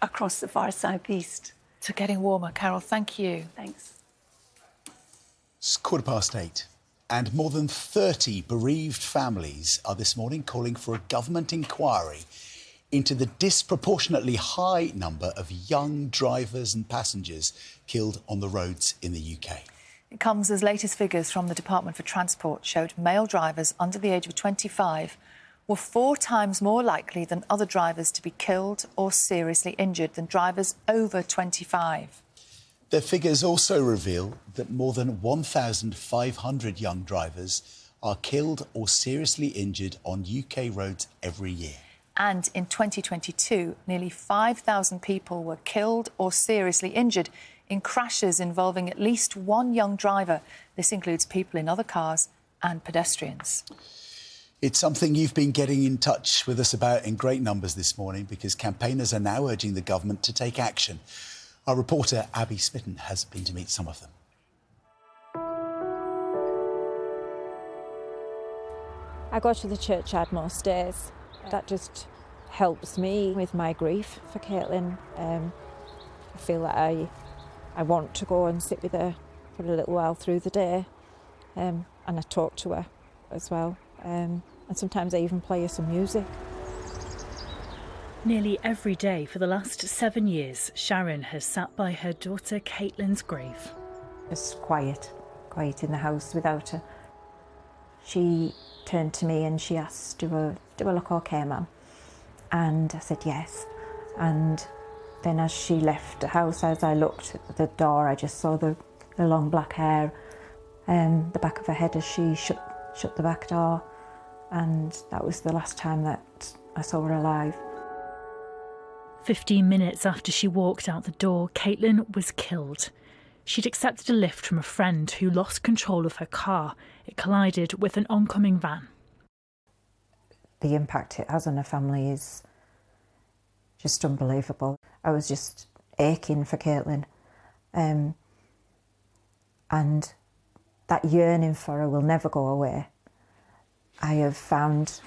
across the far southeast. So getting warmer. Carol, thank you. Thanks. It's 8:15, and more than 30 bereaved families are this morning calling for a government inquiry into the disproportionately high number of young drivers and passengers killed on the roads in the UK. It comes as latest figures from the Department for Transport showed male drivers under the age of 25 were 4 times more likely than other drivers to be killed or seriously injured than drivers over 25. Their figures also reveal that more than 1,500 young drivers are killed or seriously injured on UK roads every year. And in 2022, nearly 5,000 people were killed or seriously injured in crashes involving at least one young driver. This includes people in other cars and pedestrians. It's something you've been getting in touch with us about in great numbers this morning, because campaigners are now urging the government to take action. Our reporter Abby Smitten has been to meet some of them. I go to the churchyard most days. That just helps me with my grief for Caitlin. I feel that I want to go and sit with her for a little while through the day, and I talk to her as well. And sometimes I even play her some music. Nearly every day for the last 7 years, Sharron has sat by her daughter Caitlin's grave. Just quiet in the house without her. She turned to me and she asked, do I look okay, Mum? And I said yes. And then as she left the house, as I looked at the door, I just saw the long black hair and the back of her head as she shut the back door. And that was the last time that I saw her alive. 15 minutes after she walked out the door, Caitlin was killed. She'd accepted a lift from a friend who lost control of her car. It collided with an oncoming van. The impact it has on a family is just unbelievable. I was just aching for Caitlin. And that yearning for her will never go away. I have found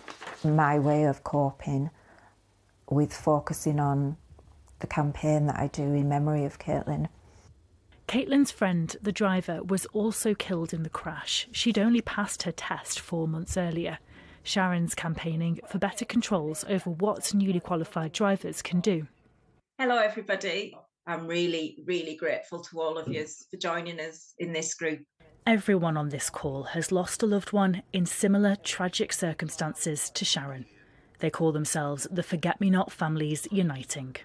my way of coping with focusing on the campaign that I do in memory of Caitlin. Caitlin's friend, the driver, was also killed in the crash. She'd only passed her test 4 months earlier. Sharron's campaigning for better controls over what newly qualified drivers can do. Hello, everybody. I'm really, really grateful to all of you for joining us in this group. Everyone on this call has lost a loved one in similar tragic circumstances to Sharron. They call themselves the Forget-Me-Not Families Uniting.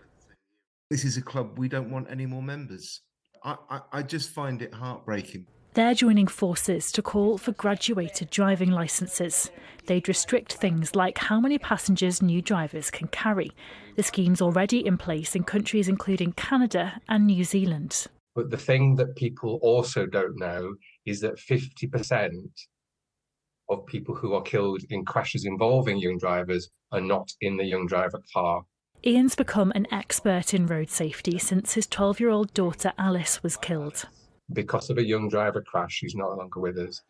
This is a club we don't want any more members. I just find it heartbreaking. They're joining forces to call for graduated driving licences. They'd restrict things like how many passengers new drivers can carry. The scheme's already in place in countries including Canada and New Zealand. But the thing that people also don't know is that 50% of people who are killed in crashes involving young drivers are not in the young driver car. Ian's become an expert in road safety since his 12-year-old daughter Alice was killed. Because of a young driver crash, she's no longer with us.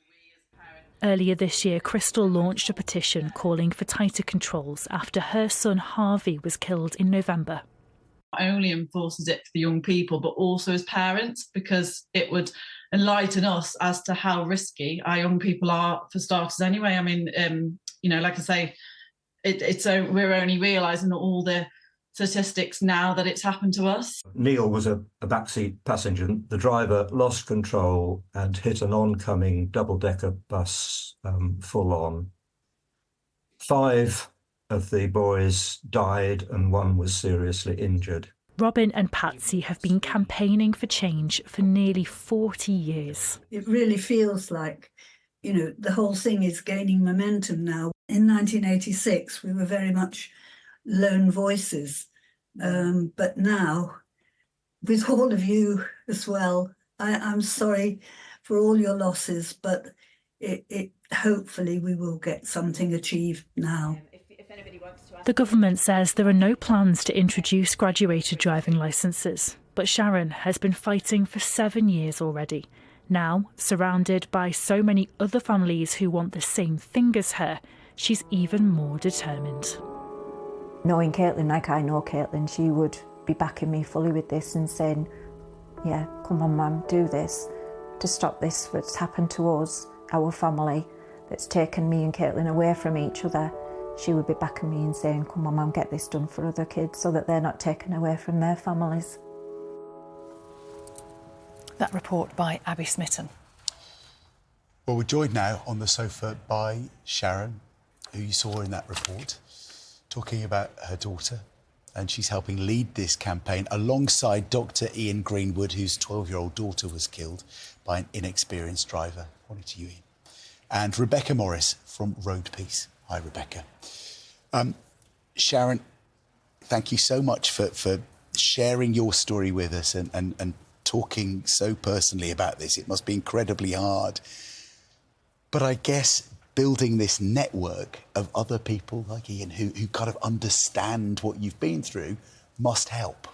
Earlier this year, Crystal launched a petition calling for tighter controls after her son Harvey was killed in November. Not only enforces it for the young people, but also as parents, because it would enlighten us as to how risky our young people are for starters anyway. I mean, like I say, we're only realising all the statistics now that it's happened to us. Neil was a backseat passenger. The driver lost control and hit an oncoming double-decker bus full on. 5 of the boys died and 1 was seriously injured. Robin and Patsy have been campaigning for change for nearly 40 years. It really feels like, the whole thing is gaining momentum now. In 1986, we were very much lone voices. But now, with all of you as well, I'm sorry for all your losses, but hopefully we will get something achieved now. The government says there are no plans to introduce graduated driving licences, but Sharron has been fighting for 7 years already. Now, surrounded by so many other families who want the same thing as her, she's even more determined. Knowing Caitlin like I know Caitlin, she would be backing me fully with this and saying, yeah, come on, Mum, do this to stop this that's happened to us, our family, that's taken me and Caitlin away from each other. She would be backing me and saying, come on, Mum, get this done for other kids so that they're not taken away from their families. That report by Abby Smitten. Well, we're joined now on the sofa by Sharron, who you saw in that report, talking about her daughter, and she's helping lead this campaign alongside Dr. Ian Greenwood, whose 12-year-old daughter was killed by an inexperienced driver. Morning to you, Ian. And Rebecca Morris from RoadPeace. Hi, Rebecca. Sharron, thank you so much for sharing your story with us and talking so personally about this. It must be incredibly hard. But I guess building this network of other people like Ian who kind of understand what you've been through must help.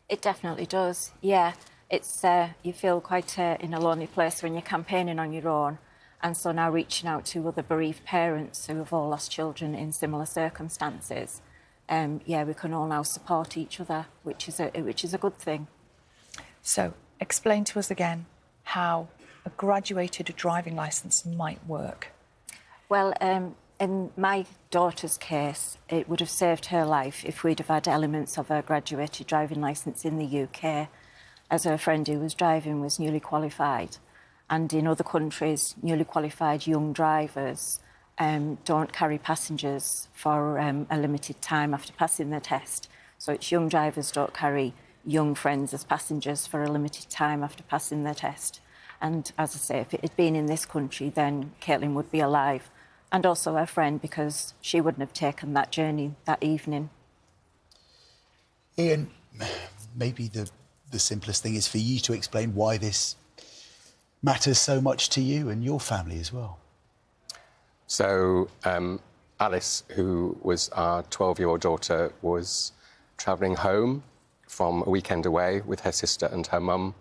It definitely does, yeah. It's you feel quite in a lonely place when you're campaigning on your own. And so now reaching out to other bereaved parents who have all lost children in similar circumstances, yeah, we can all now support each other, which is a good thing. So, explain to us again how a graduated driving licence might work. Well, in my daughter's case, it would have saved her life if we'd have had elements of her graduated driving licence in the UK, as her friend who was driving was newly qualified. And in other countries, newly qualified young drivers don't carry passengers for a limited time after passing their test. So it's young drivers don't carry young friends as passengers for a limited time after passing their test. And as I say, if it had been in this country, then Caitlin would be alive. And also her friend, because she wouldn't have taken that journey that evening. Ian, maybe the simplest thing is for you to explain why this matters so much to you and your family as well. So Alice, who was our 12-year-old daughter, was travelling home from a weekend away with her sister and her mum,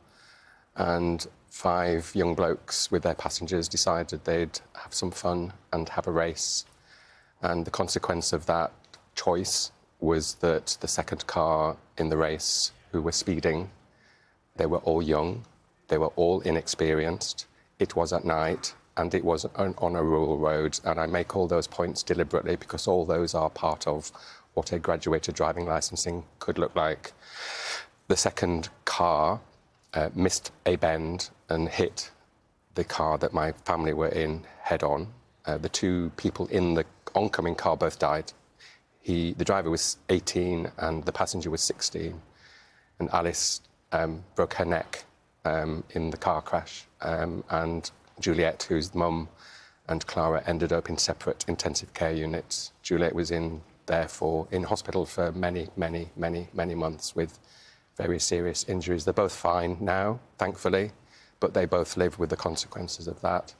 and 5 young blokes with their passengers decided they'd have some fun and have a race. And the consequence of that choice was that the second car in the race, who were speeding, they were all young, they were all inexperienced, it was at night, and it was on a rural road. And I make all those points deliberately because all those are part of what a graduated driving licensing could look like. The second car missed a bend and hit the car that my family were in head on. The 2 people in the oncoming car both died. The driver was 18 and the passenger was 16. And Alice broke her neck in the car crash. And Juliet, who's mum, and Clara ended up in separate intensive care units. Juliet was in hospital for many months with very serious injuries. They're both fine now, thankfully, but they both live with the consequences of that.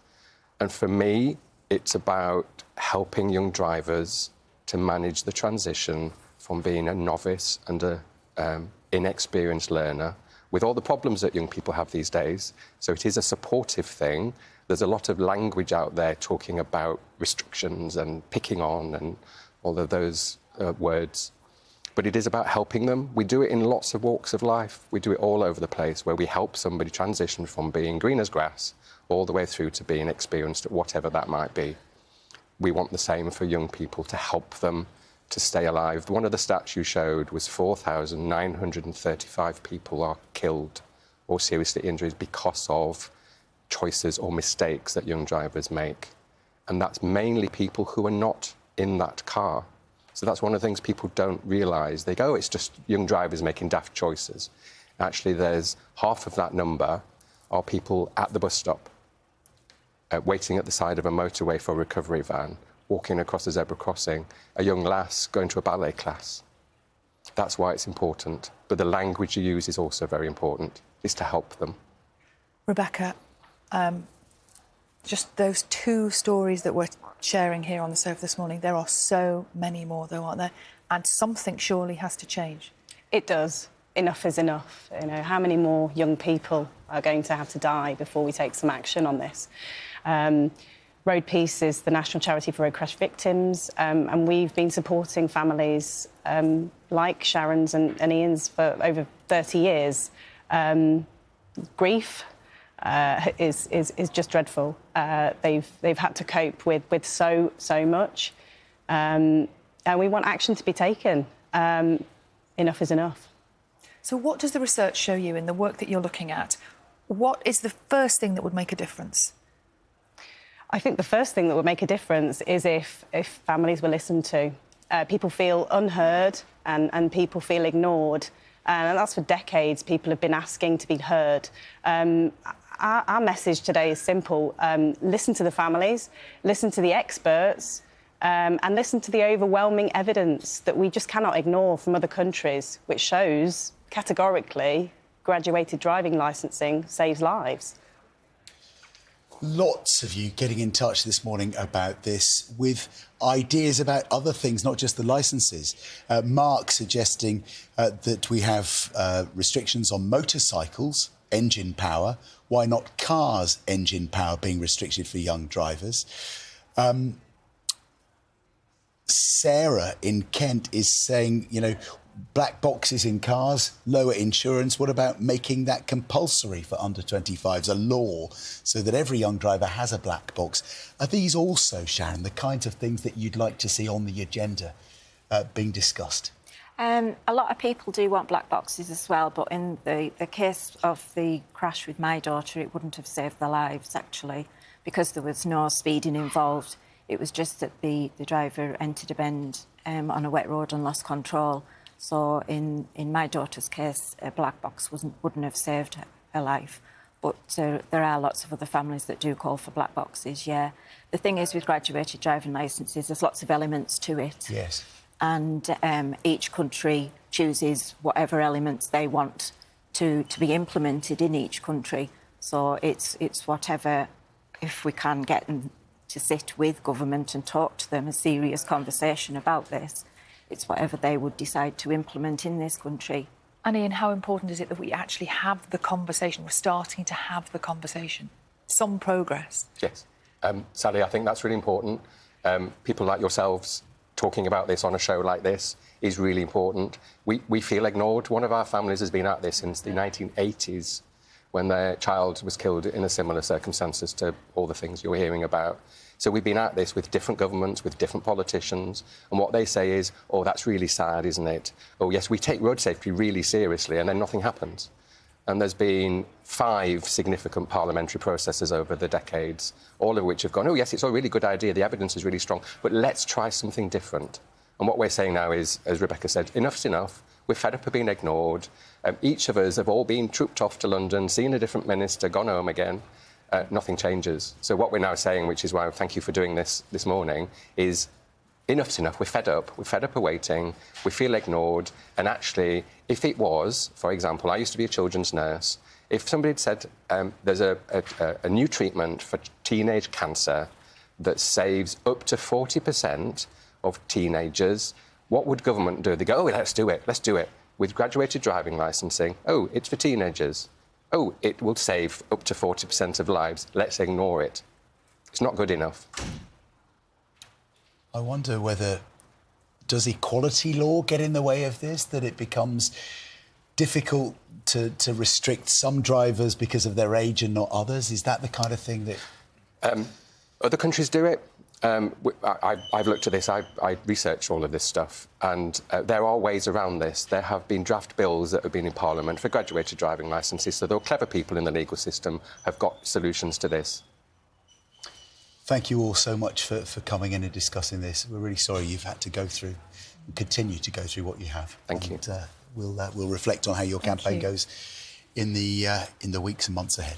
And for me, it's about helping young drivers to manage the transition from being a novice and an inexperienced learner with all the problems that young people have these days. So it is a supportive thing. There's a lot of language out there talking about restrictions and picking on and all of those words. But it is about helping them. We do it in lots of walks of life. We do it all over the place, where we help somebody transition from being green as grass all the way through to being experienced at whatever that might be. We want the same for young people, to help them to stay alive. One of the stats you showed was 4,935 people are killed or seriously injured because of choices or mistakes that young drivers make. And that's mainly people who are not in that car. So that's one of the things people don't realise. They go, oh, it's just young drivers making daft choices. Actually, there's half of that number are people at the bus stop, waiting at the side of a motorway for a recovery van, walking across a zebra crossing, a young lass going to a ballet class. That's why it's important. But the language you use is also very important, is to help them. Rebecca, just those 2 stories that we're sharing here on the sofa this morning, there are so many more, though, aren't there? And something surely has to change. It does. Enough is enough. You know, how many more young people are going to have to die before we take some action on this? RoadPeace is the national charity for road crash victims, and we've been supporting families like Sharron's and Ian's for over 30 years. Grief is just dreadful. They've had to cope with so much, and we want action to be taken. Enough is enough. So what does the research show you in the work that you're looking at? What is the first thing that would make a difference? I think the first thing that would make a difference is if families were listened to. People feel unheard and people feel ignored. And that's for decades. People have been asking to be heard. Our message today is simple. Listen to the families, listen to the experts, and listen to the overwhelming evidence that we just cannot ignore from other countries, which shows categorically graduated driving licensing saves lives. Lots of you getting in touch this morning about this with ideas about other things, not just the licences. Mark suggesting that we have restrictions on motorcycles, engine power. Why not cars, engine power being restricted for young drivers? Sarah in Kent is saying, you know, black boxes in cars, lower insurance. What about making that compulsory for under 25s, a law, so that every young driver has a black box? Are these also, Sharron, the kinds of things that you'd like to see on the agenda being discussed? A lot of people do want black boxes as well, but in the case of the crash with my daughter, it wouldn't have saved their lives, actually, because there was no speeding involved. It was just that the driver entered a bend on a wet road and lost control. So in my daughter's case, a black box wouldn't have saved her life. But there are lots of other families that do call for black boxes, yeah. The thing is, with graduated driving licences, there's lots of elements to it. Yes. And each country chooses whatever elements they want to be implemented in each country. So it's whatever, if we can get them to sit with government and talk to them, a serious conversation about this, it's whatever they would decide to implement in this country. And Ian, how important is it that we actually have the conversation? We're starting to have the conversation. Some progress. Yes. Sally, I think that's really important. People like yourselves talking about this on a show like this is really important. We feel ignored. One of our families has been at this since the 1980s, when their child was killed in a similar circumstances to all the things you're hearing about. So we've been at this with different governments, with different politicians, and what they say is, oh, that's really sad, isn't it? Oh, yes, we take road safety really seriously, and then nothing happens. And there's been 5 significant parliamentary processes over the decades, all of which have gone, oh, yes, it's a really good idea, the evidence is really strong, but let's try something different. And what we're saying now is, as Rebecca said, enough's enough. We're fed up of being ignored. Each of us have all been trooped off to London, seen a different minister, gone home again. Nothing changes. So what we're now saying, which is why thank you for doing this morning, is enough's enough. We're fed up of waiting. We feel ignored. And actually, if it was, for example, I used to be a children's nurse, if somebody had said there's a new treatment for teenage cancer that saves up to 40% of teenagers, what would government do? They go, oh, let's do it. With graduated driving licensing, oh, it's for teenagers. Oh, it will save up to 40% of lives. Let's ignore it. It's not good enough. I wonder whether, does equality law get in the way of this, that it becomes difficult to restrict some drivers because of their age and not others? Is that the kind of thing that... Other countries do it. I've looked at this, I researched all of this stuff, and there are ways around this. There have been draft bills that have been in Parliament for graduated driving licences, so there are clever people in the legal system have got solutions to this. Thank you all so much for coming in and discussing this. We're really sorry you've had to go through and continue to go through what you have. Thank you. We'll reflect on how your campaign goes in the weeks and months ahead.